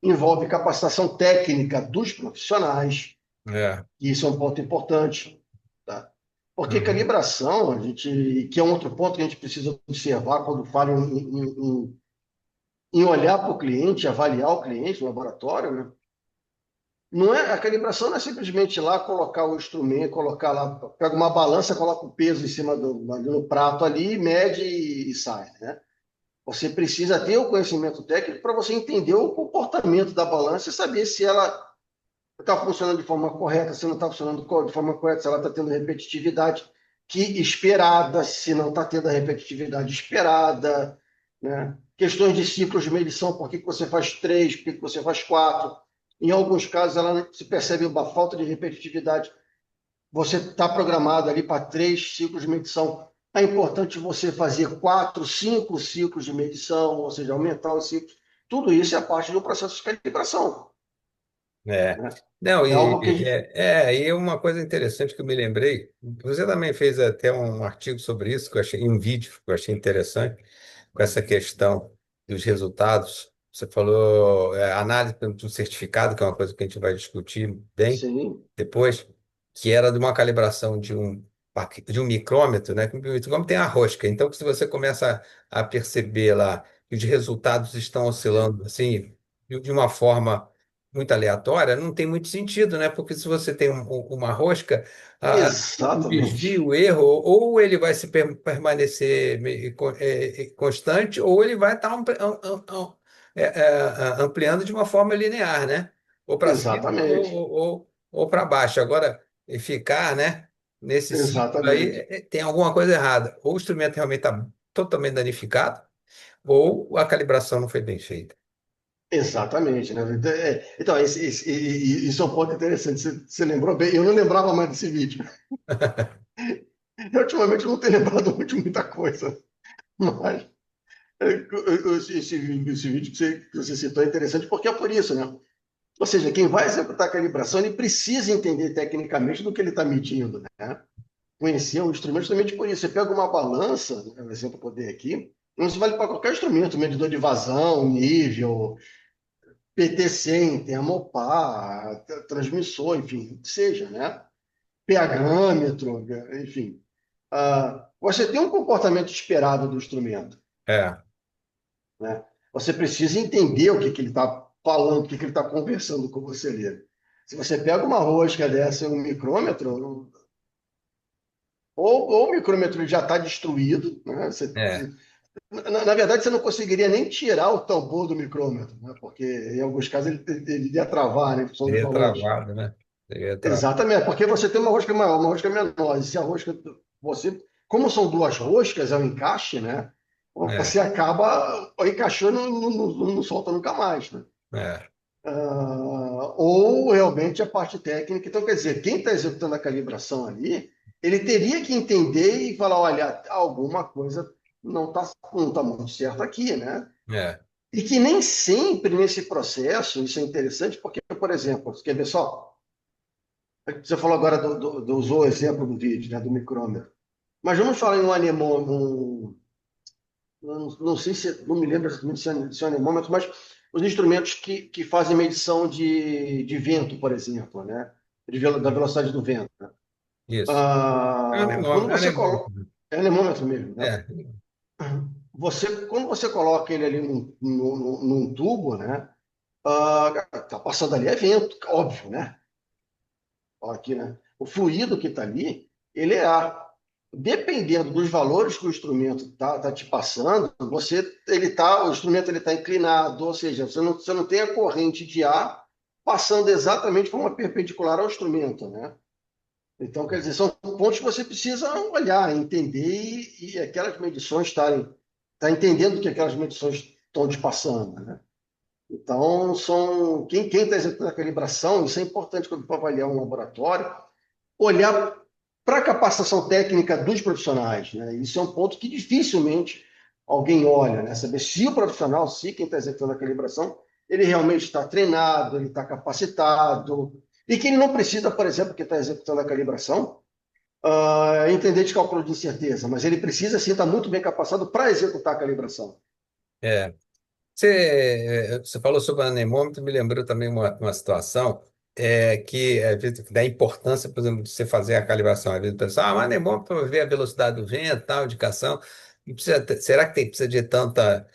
envolve capacitação técnica dos profissionais, é. e isso é um ponto importante, tá? Porque Uhum. calibração, que é um outro ponto que a gente precisa observar quando fala em olhar para o cliente, avaliar o cliente no laboratório, né? Não é, a calibração não é simplesmente ir lá colocar o instrumento, colocar lá, pega uma balança, coloca o peso em cima ali no prato ali, mede e sai, né? Você precisa ter o conhecimento técnico para você entender o comportamento da balança e saber se ela está funcionando de forma correta, se não está funcionando de forma correta, se ela está tendo repetitividade que esperada, se não está tendo a repetitividade esperada, né? questões de ciclos de medição, por que que você faz três, por que que você faz quatro. Em alguns casos, ela se percebe uma falta de repetitividade. Você está programado ali para três ciclos de medição. É importante você fazer quatro, cinco ciclos de medição, ou seja, aumentar os ciclos. Tudo isso é parte do processo de calibração, É. né? Não, É algo que a gente. e uma coisa interessante que eu me lembrei, você também fez até um artigo sobre isso, que eu achei, um vídeo que eu achei interessante, com essa questão dos resultados. Você falou análise do certificado, que é uma coisa que a gente vai discutir bem Sim, depois, que era de uma calibração de um micrômetro, né? Que o micrômetro tem a rosca, então se você começa a perceber lá que os resultados estão oscilando assim, de uma forma muito aleatória, não tem muito sentido, né? Porque se você tem uma rosca, o desvio, exatamente. o erro, ou ele vai se permanecer constante, ou ele vai estar ampliando de uma forma linear, né? Ou para cima Exatamente. ou para baixo. Agora, e ficar, né, nesse ciclo aí, Exatamente. tem alguma coisa errada. Ou o instrumento realmente está totalmente danificado, ou a calibração não foi bem feita. Exatamente, né? Então, isso é um ponto interessante. Você lembrou bem. Eu não lembrava mais desse vídeo. Eu, ultimamente, não tenho lembrado muito de muita coisa. Mas esse vídeo que você citou é interessante porque é por isso, né? Ou seja, quem vai executar a calibração, ele precisa entender tecnicamente do que ele está medindo, né? Conhecer o instrumento justamente por isso. Você pega uma balança, né, um exemplo que eu dei aqui, isso vale para qualquer instrumento, medidor de vazão, nível, PT100, termopar, transmissor, enfim, que seja, né? pH-metro, enfim. Você tem um comportamento esperado do instrumento, É, né? Você precisa entender o que, que ele está falando, o que, que ele está conversando com você ali. Se você pega uma rosca dessa e um micrômetro, ou o micrômetro já está destruído, né? é. Na verdade, você não conseguiria nem tirar o tambor do micrômetro, né? Porque em alguns casos ele ia travar, né? Em função dos Seria valores. travado, né? Seria travado. Exatamente, porque você tem uma rosca maior, uma rosca menor. E se a rosca, você, como são duas roscas, é um encaixe, né? É, Você acaba encaixando e não solta nunca mais, né? é, Ou realmente a parte técnica. Então, quer dizer, quem está executando a calibração ali, ele teria que entender e falar, olha, alguma coisa não tá muito certo aqui, né? é. E que nem sempre nesse processo, isso é interessante, porque, por exemplo, você quer ver só? Você falou agora usou o exemplo do vídeo, né, do micrômetro. Mas vamos falar em um anemômetro, não sei se, não me lembro exatamente se é um anemômetro, mas os instrumentos que fazem medição de vento, por exemplo, né, da velocidade do vento. Né? Isso. Quando É um você negócio. coloca, é anemômetro mesmo, né? É, Quando você coloca ele ali num tubo, né, tá passando ali é vento, óbvio, né? Aqui, né? O fluido que está ali, ele é ar. Dependendo dos valores que o instrumento tá te passando, o instrumento ele está inclinado, ou seja, você não tem a corrente de ar passando exatamente de forma perpendicular ao instrumento, né? Então, quer dizer, são pontos que você precisa olhar, entender e aquelas medições tá entendendo o que aquelas medições estão te passando, né? Então, quem está executando a calibração, isso é importante quando for avaliar um laboratório, olhar para a capacitação técnica dos profissionais, né? Isso é um ponto que dificilmente alguém olha, né? Saber se o profissional, se quem está executando a calibração, ele realmente está treinado, ele está capacitado, e que ele não precisa, por exemplo, que está executando a calibração, entender de cálculo de incerteza, mas ele precisa sim estar muito bem capacitado para executar a calibração. é. Você falou sobre o anemômetro, me lembrou também uma situação que às vezes, da importância, por exemplo, de você fazer a calibração. Às vezes o pessoal, o anemômetro para ver a velocidade do vento, tal, indicação. Não precisa será que precisa de tanta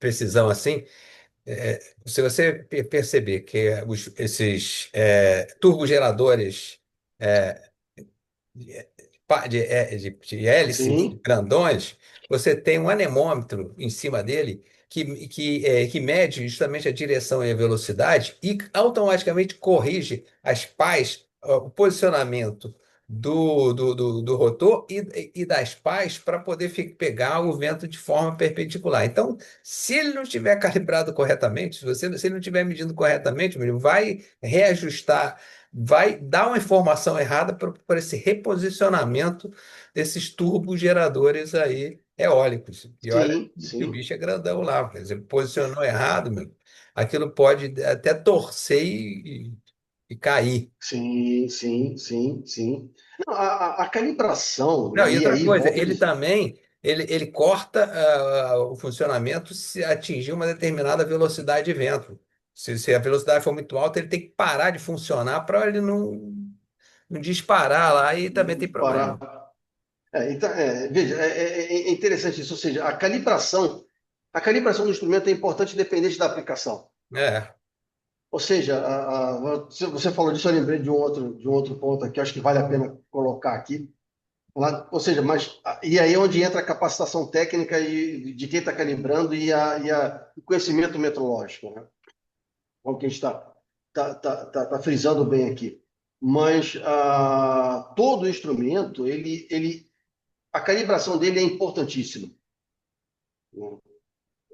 precisão assim? Se você perceber que esses turbogeradores é, de hélices Sim, grandões, você tem um anemômetro em cima dele que mede justamente a direção e a velocidade e automaticamente corrige as pás, ó, o posicionamento do rotor e das pás para poder pegar o vento de forma perpendicular. Então, se ele não estiver calibrado corretamente, se ele não estiver medindo corretamente, meu amigo, vai reajustar, vai dar uma informação errada para esse reposicionamento desses turbogeradores aí eólicos. E olha Sim, que o sim, bicho é grandão lá, quer dizer, posicionou errado, meu, aquilo pode até torcer e cair. sim, sim, sim, sim. Não, a calibração, Não, né? e E outra aí coisa, volta a ele dizer, também ele corta o funcionamento se atingir uma determinada velocidade de vento. Se a velocidade for muito alta, ele tem que parar de funcionar para ele não disparar lá e também tem problema. parar. Então, veja, é interessante isso, ou seja, a calibração do instrumento é importante independente da aplicação. É, Ou seja, você falou disso, eu lembrei de um outro ponto aqui, acho que vale a pena colocar aqui. Ou seja, e aí é onde entra a capacitação técnica de quem está calibrando o conhecimento metrológico, né? O que a gente está frisando bem aqui. Mas todo instrumento, a calibração dele é importantíssima, né?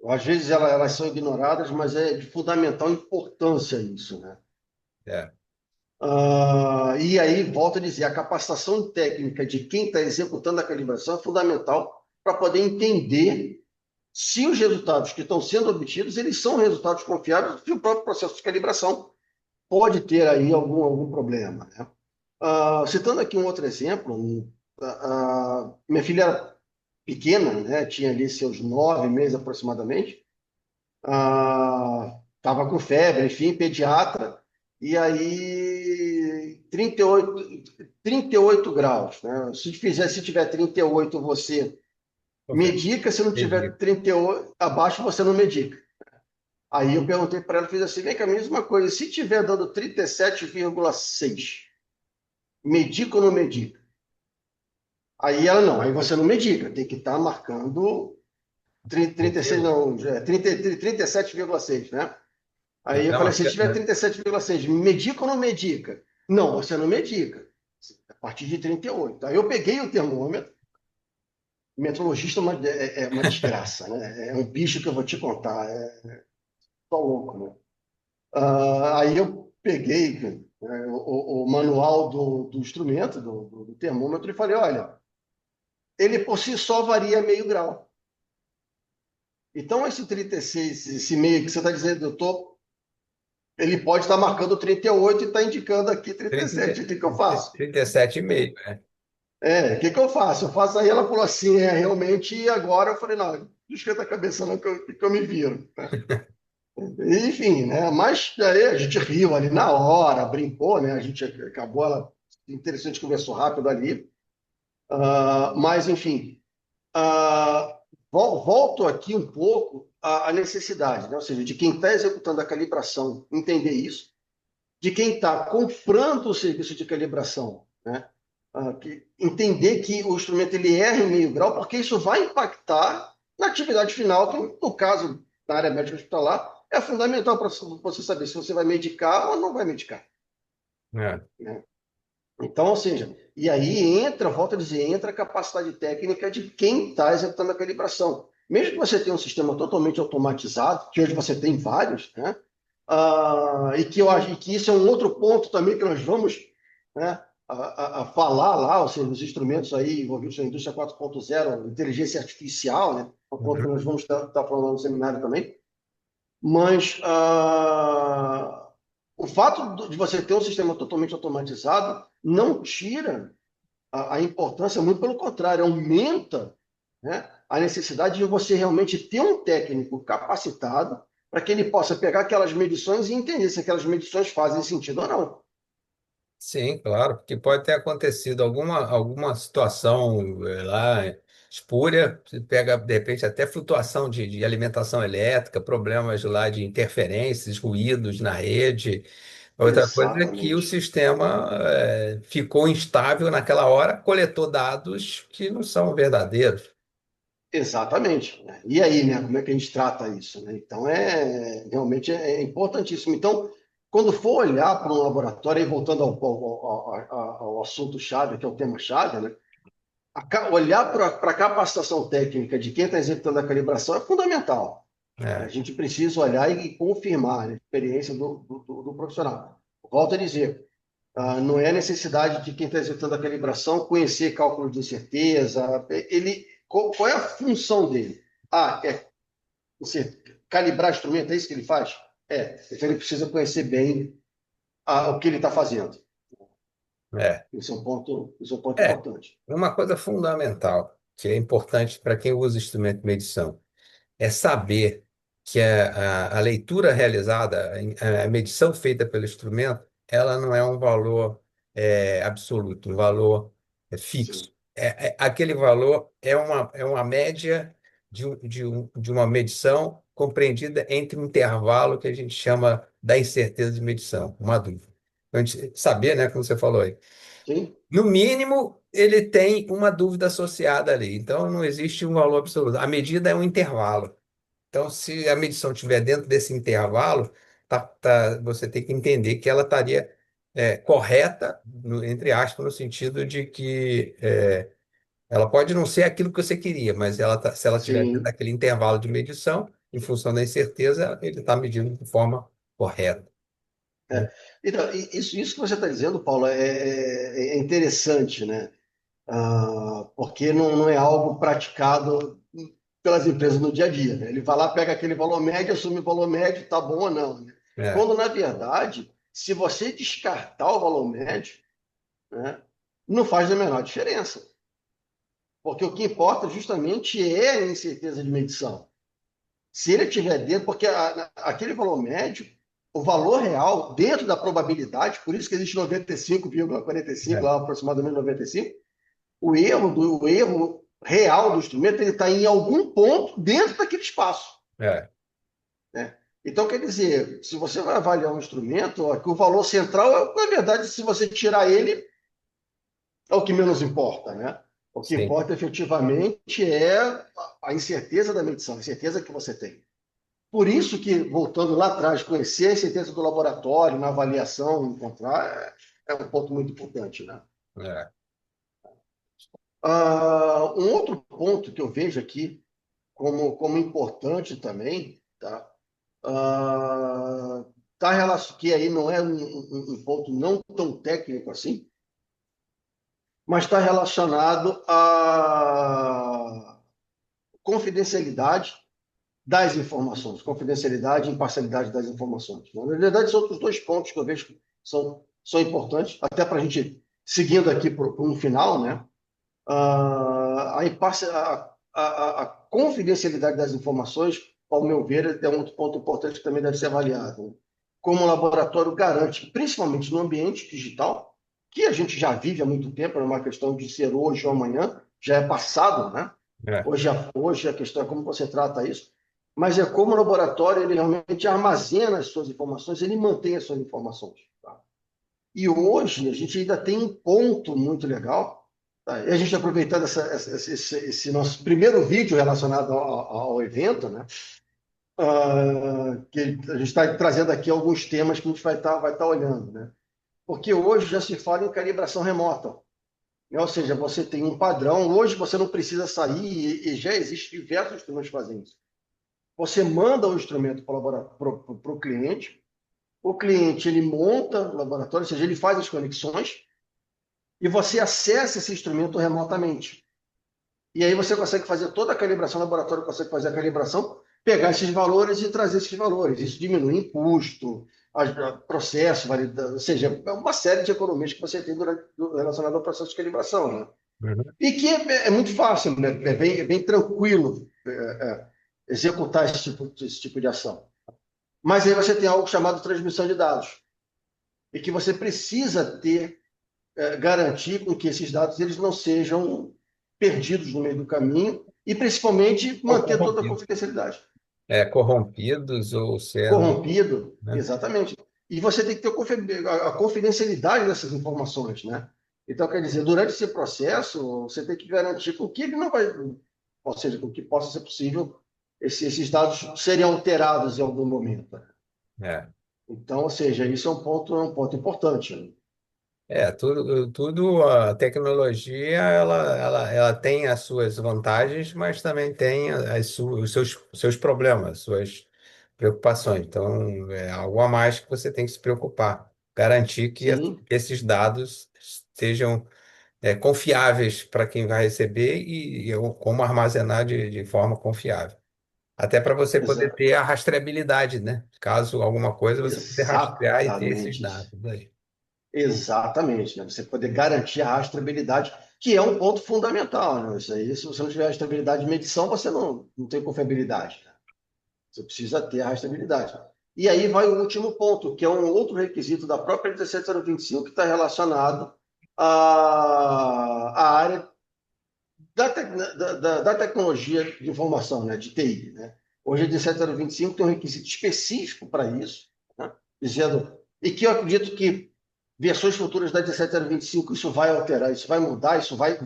Às vezes elas são ignoradas, mas é de fundamental importância isso, né? é. E aí, volto a dizer, a capacitação técnica de quem está executando a calibração é fundamental para poder entender se os resultados que estão sendo obtidos, eles são resultados confiáveis, se o próprio processo de calibração pode ter aí algum problema, né? Citando aqui um outro exemplo, minha filha era pequena, né? Tinha ali seus 9 meses aproximadamente, estava com febre, enfim, pediatra, e aí 38 graus, né? Se tiver 38, você Ok, medica, se não entendi. tiver 38 abaixo, você não medica. Aí eu perguntei para ela, fiz assim, vem cá, me diz uma coisa, se tiver dando 37,6, medica ou não medica? Aí ela, não, aí você não medica, tem que estar marcando 36, Tranquilo? não, 37,6, né? Aí eu Então, falei assim, se tiver 37,6, medica ou não medica? Não, você não medica. A partir de 38. Aí eu peguei o termômetro, metrologista é uma desgraça, né? É um bicho que eu vou te contar, é só louco, né? Aí eu peguei, né, o manual do instrumento, do termômetro, e falei, olha, ele por si só varia meio grau. Então, esse 36, esse meio que você está dizendo, ele pode estar marcando 38 e está indicando aqui 37. O que que eu faço? 37,5, né? O que que eu faço? Eu faço. Aí ela falou assim, realmente, e agora eu falei, não, não esquenta a cabeça não, que eu me viro, né? Enfim, né? Mas aí a gente riu ali na hora, brincou, né? A gente acabou, ela, interessante, conversou rápido ali. Mas, enfim, ah, volto aqui um pouco à necessidade, né? Ou seja, de quem está executando a calibração entender isso, de quem está comprando o serviço de calibração, né? Entender que o instrumento ele erra em meio grau, porque isso vai impactar na atividade final, que no caso da área médica hospitalar, é fundamental para você saber se você vai medicar ou não vai medicar, É. né? Então, ou seja, e aí entra, volto a dizer, entra a capacidade técnica de quem está executando a calibração. Mesmo que você tenha um sistema totalmente automatizado, que hoje você tem vários, né? E que eu acho que isso é um outro ponto também que nós vamos, né, a falar lá, ou seja, os instrumentos aí envolvidos na indústria 4.0, inteligência artificial, né? Um ponto que Uhum. nós vamos estar falando no seminário também. Mas o fato de você ter um sistema totalmente automatizado não tira a importância, muito pelo contrário, aumenta, né, a necessidade de você realmente ter um técnico capacitado para que ele possa pegar aquelas medições e entender se aquelas medições fazem sentido ou não. Sim, claro, porque pode ter acontecido alguma situação lá espúria, você pega, de repente, até flutuação de alimentação elétrica, problemas lá de interferências, ruídos na rede. Outra coisa é que o Exatamente. sistema ficou instável naquela hora, coletou dados que não são verdadeiros. Exatamente, né? E aí, né, como é que a gente trata isso, né? Então, realmente é importantíssimo. Então, quando for olhar para um laboratório, e voltando ao assunto-chave, que é o tema-chave, né? Olhar para a capacitação técnica de quem está executando a calibração é fundamental. A É, gente precisa olhar e confirmar, né, a experiência do profissional. Volto a dizer, não é necessidade de quem está executando a calibração conhecer cálculo de incerteza. Qual é a função dele? É você calibrar instrumento, é isso que ele faz? Então ele precisa conhecer bem o que ele está fazendo. é, Isso é um ponto é. importante. Uma coisa fundamental, que é importante para quem usa instrumento de medição, é saber que a leitura realizada, a medição feita pelo instrumento, ela não é um valor absoluto, um valor Sim, fixo. Aquele valor é uma média de uma medição compreendida entre um intervalo que a gente chama da incerteza de medição, uma dúvida. Então, a gente saber, né, como você falou aí, sim, no mínimo, ele tem uma dúvida associada ali. Então, não existe um valor absoluto. A medida é um intervalo. Então, se a medição estiver dentro desse intervalo, você tem que entender que ela estaria correta, entre aspas, no sentido de que ela pode não ser aquilo que você queria, mas se ela estiver dentro sim. daquele intervalo de medição, em função da incerteza, ele está medindo de forma correta, né? É. Então, isso que você está dizendo, Paulo, é interessante, né? Porque não é algo praticado pelas empresas no dia a dia, né? Ele vai lá, pega aquele valor médio, assume o valor médio, tá bom ou não, né? É, Quando, na verdade, se você descartar o valor médio, né, não faz a menor diferença. Porque o que importa justamente é a incerteza de medição. Se ele estiver dentro, porque aquele valor médio, o valor real, dentro da probabilidade, por isso que existe 95,45, é, lá aproximadamente 95, o erro real do instrumento ele está em algum ponto dentro daquele espaço. é, Né? Então, quer dizer, se você vai avaliar um instrumento, ó, que o valor central, na verdade, se você tirar ele, é o que menos importa. Né? O que sim. importa efetivamente é a incerteza da medição, a incerteza que você tem. Por isso que, voltando lá atrás, conhecer a incerteza do laboratório, na avaliação, encontrar, é um ponto muito importante. Né? É. Um outro ponto que eu vejo aqui como importante também, tá? Que aí não é um ponto não tão técnico assim, mas está relacionado à confidencialidade das informações, confidencialidade e imparcialidade das informações. Na verdade, são outros dois pontos que eu vejo que são importantes, até para a gente, seguindo aqui para um final, né? A confidencialidade das informações, ao meu ver, é um outro ponto importante que também deve ser avaliado. Como o laboratório garante, principalmente no ambiente digital, que a gente já vive há muito tempo, não é uma questão de ser hoje ou amanhã, já é passado, né? É. Hoje a questão é como você trata isso, mas é como o laboratório ele realmente armazena as suas informações, ele mantém as suas informações. Tá? E hoje a gente ainda tem um ponto muito legal, tá? E a gente aproveitando esse nosso primeiro vídeo relacionado ao evento, né? Que a gente está trazendo aqui alguns temas que a gente vai tá olhando, né? Porque hoje já se fala em calibração remota, né? Ou seja, você tem um padrão, hoje você não precisa sair e já existem diversos instrumentos que fazem isso. Você manda o instrumento para o cliente, o cliente ele monta o laboratório, ou seja, ele faz as conexões, e você acessa esse instrumento remotamente. E aí você consegue fazer toda a calibração, o laboratório consegue fazer a calibração, pegar esses valores e trazer esses valores. Isso diminui custo, processo, ou seja, é uma série de economias que você tem relacionado ao processo de calibração. Né? Uhum. E que é muito fácil, né? É bem tranquilo executar esse tipo de ação. Mas aí você tem algo chamado transmissão de dados, e que você precisa garantir com que esses dados eles não sejam perdidos no meio do caminho e principalmente Ou manter toda a corrompidos. confidencialidade. Corrompidos ou sendo, Corrompido, né? exatamente. E você tem que ter a confidencialidade dessas informações, né? Então, quer dizer, durante esse processo, você tem que garantir com que ele não vai, ou seja, com que possa ser possível esses dados serem alterados em algum momento. É. Então, ou seja, isso é um ponto importante, né? Tudo a tecnologia ela tem as suas vantagens, mas também tem os seus problemas, suas preocupações. Então, é algo a mais que você tem que se preocupar. Garantir que Sim, esses dados sejam confiáveis para quem vai receber e como armazenar de forma confiável. Até para você poder exa- ter a rastreabilidade, né? Caso alguma coisa, você poder rastrear e ter esses exatamente isso. dados aí. Exatamente, né? Você poder garantir a rastreabilidade, que é um ponto fundamental, né? Isso aí, se você não tiver rastreabilidade de medição, você não tem confiabilidade, né? Você precisa ter a rastreabilidade. E aí vai o último ponto, que é um outro requisito da própria 17025, que está relacionado à área da tecnologia de informação, né? De TI, né? Hoje a 17025 tem um requisito específico para isso, né? Dizendo, e que eu acredito que versões futuras da 17025 isso vai alterar, isso vai mudar,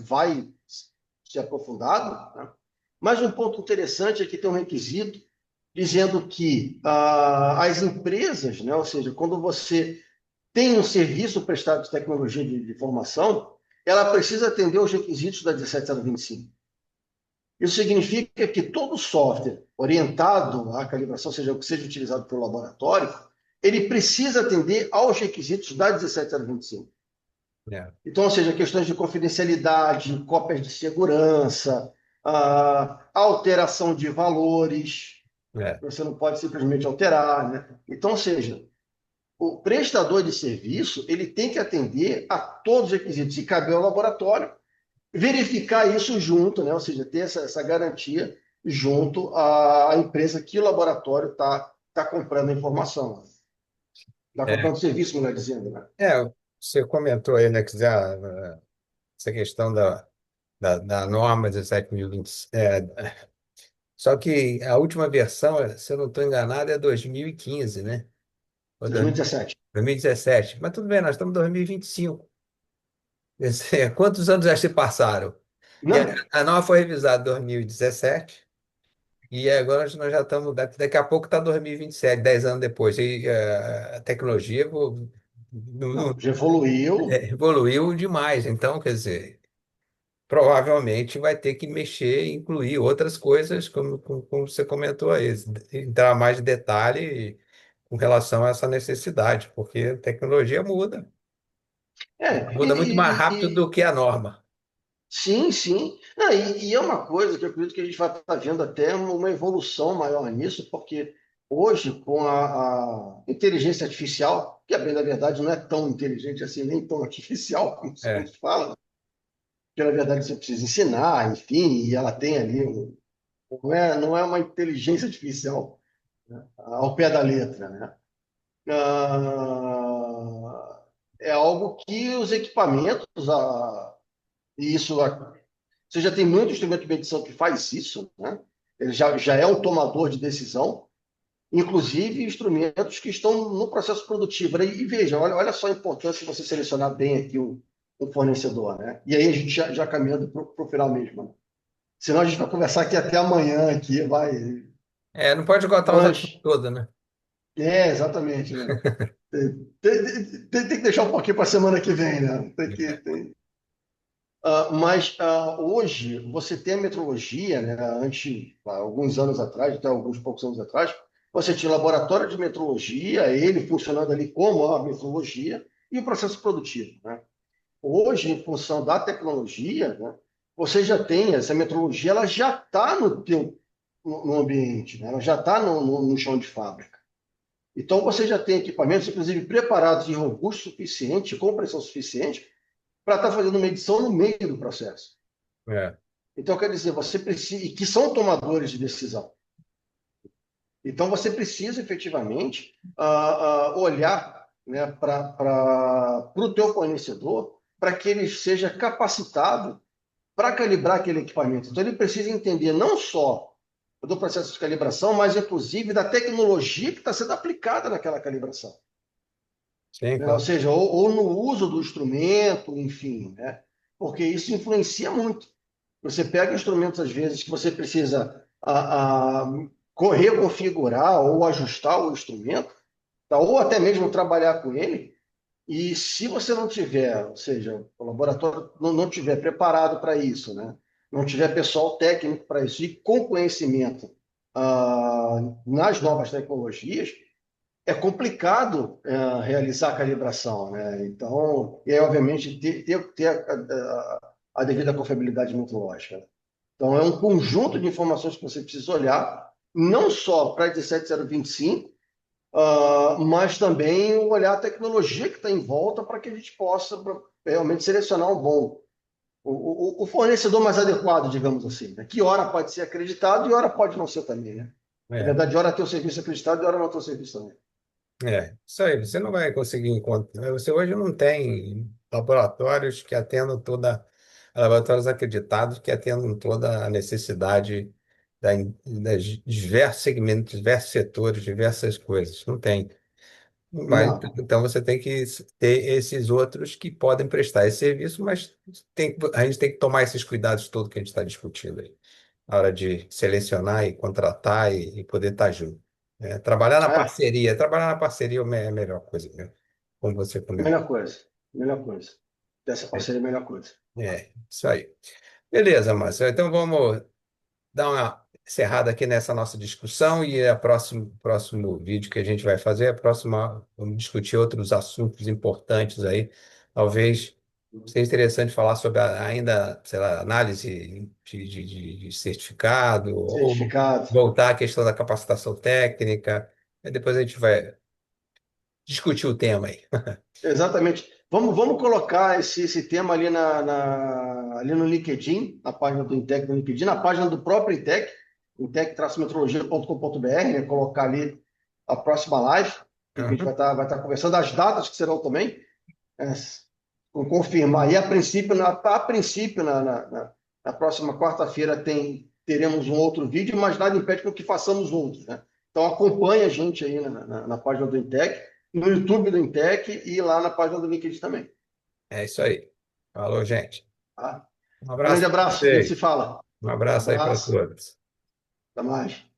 vai ser aprofundado, né? Mas um ponto interessante é que tem um requisito dizendo que as empresas, né, ou seja, quando você tem um serviço prestado de tecnologia de informação, ela precisa atender os requisitos da 17025. Isso significa que todo software orientado à calibração, seja o que seja utilizado pelo laboratório, ele precisa atender aos requisitos da 17025. É, Então, ou seja, questões de confidencialidade, cópias de segurança, alteração de valores, é, você não pode simplesmente alterar, né? Então, ou seja, o prestador de serviço ele tem que atender a todos os requisitos e cabe ao laboratório verificar isso junto, né? Ou seja, ter essa garantia junto à empresa que o laboratório está comprando a informação, está é, comprando serviço, melhor dizendo, né? você comentou aí, né, que essa questão da norma 17.020. Só que a última versão, se eu não estou enganado, é 2015, né? Ou 2017. 2017. Mas tudo bem, nós estamos em 2025. Quantos anos já se passaram? E Não, a nova foi revisada em 2017, e agora nós já estamos. Daqui a pouco está 2027, 10 anos depois. E a tecnologia não, já evoluiu. evoluiu demais. Então, quer dizer, provavelmente vai ter que mexer e incluir outras coisas, como você comentou aí, entrar mais em detalhe com relação a essa necessidade, porque a tecnologia muda. É, Muda muito mais rápido do que a norma. sim, sim. Não, e é uma coisa que eu acredito que a gente vai estar vendo até uma evolução maior nisso, porque hoje, com a inteligência artificial, que, a bem da verdade, não é tão inteligente assim, nem tão artificial como É, se fala, que na verdade você precisa ensinar, enfim, e ela tem ali, não é uma inteligência artificial, né, ao pé da letra, né? É algo que os equipamentos, e isso você já tem muito instrumento de medição que faz isso, né? Ele já é um tomador de decisão, inclusive instrumentos que estão no processo produtivo, né? E veja, olha só a importância de você selecionar bem aqui um fornecedor, né? E aí a gente já caminhando para o final mesmo, né? Senão a gente vai conversar aqui até amanhã, aqui, vai. não pode esgotar os assuntos Mas, todos, né? exatamente, né? Tem que deixar um pouquinho para a semana que vem, né? Mas hoje você tem a metrologia, né? Antes, há alguns anos atrás, até alguns poucos anos atrás, você tinha laboratório de metrologia, ele funcionando ali como a metrologia e o processo produtivo, né? Hoje, em função da tecnologia, né, você já tem essa metrologia, ela já está no ambiente, né? Ela já está no chão de fábrica. Então você já tem equipamentos, inclusive preparados e robustos o suficiente, com pressão suficiente, para estar fazendo medição no meio do processo. É, Então, quer dizer, você precisa, e que são tomadores de decisão. Então, você precisa efetivamente olhar, né, para o teu fornecedor para que ele seja capacitado para calibrar aquele equipamento. Então, ele precisa entender não só do processo de calibração, mas inclusive da tecnologia que está sendo aplicada naquela calibração. sim, Né? Ou claro. seja, ou no uso do instrumento, enfim, né? Porque isso influencia muito. Você pega instrumentos, às vezes, que você precisa reconfigurar ou ajustar o instrumento, tá? Ou até mesmo trabalhar com ele. E se você não tiver, ou seja, o laboratório não tiver preparado para isso, né? Não tiver pessoal técnico para isso e com conhecimento nas novas tecnologias, é complicado realizar a calibração, né? Então, e aí, obviamente, ter a devida confiabilidade metrológica. Então, é um conjunto de informações que você precisa olhar, não só para 17025, mas também olhar a tecnologia que está em volta para que a gente possa realmente selecionar um bom, o fornecedor mais adequado, digamos assim. Né? Que hora pode ser acreditado e hora pode não ser também, né? Na É, verdade, hora ter o serviço acreditado e hora não ter o serviço também. isso aí. Você não vai conseguir encontrar. Você hoje não tem laboratórios que atendam laboratórios acreditados que atendam toda a necessidade das diversos segmentos, diversos setores, diversas coisas. Não tem. Mas, Não, então você tem que ter esses outros que podem prestar esse serviço, mas a gente tem que tomar esses cuidados todos que a gente está discutindo aí, na hora de selecionar e contratar e poder estar junto. é Trabalhar na parceria é a melhor coisa mesmo, como você comentou. melhor coisa, melhor coisa. Dessa parceria, é a melhor coisa. Isso aí. Beleza, Márcio. Então vamos dar uma encerrada aqui nessa nossa discussão e próximo vídeo que a gente vai fazer, vamos discutir outros assuntos importantes aí. Talvez seja interessante falar sobre ainda, sei lá, análise de certificado ou Certificado. voltar à questão da capacitação técnica. Aí depois a gente vai discutir o tema aí. Exatamente. Vamos colocar esse tema ali, ali no LinkedIn, na página do Intec no LinkedIn, na página do próprio Intec, intec-metrologia.com.br, né? Colocar ali a próxima live, que a gente Uhum. vai estar conversando, as datas que serão também, é, confirmar. E a princípio na próxima quarta-feira teremos um outro vídeo, mas nada impede com que façamos outros, né? Então acompanhe a gente aí na página do Intec, no YouTube do Intec e lá na página do LinkedIn também. É isso aí. Falou, gente. Tá? Um Grande abraço para abraço, a gente se vocês. fala. Um abraço aí para Abraço, todos. até mais.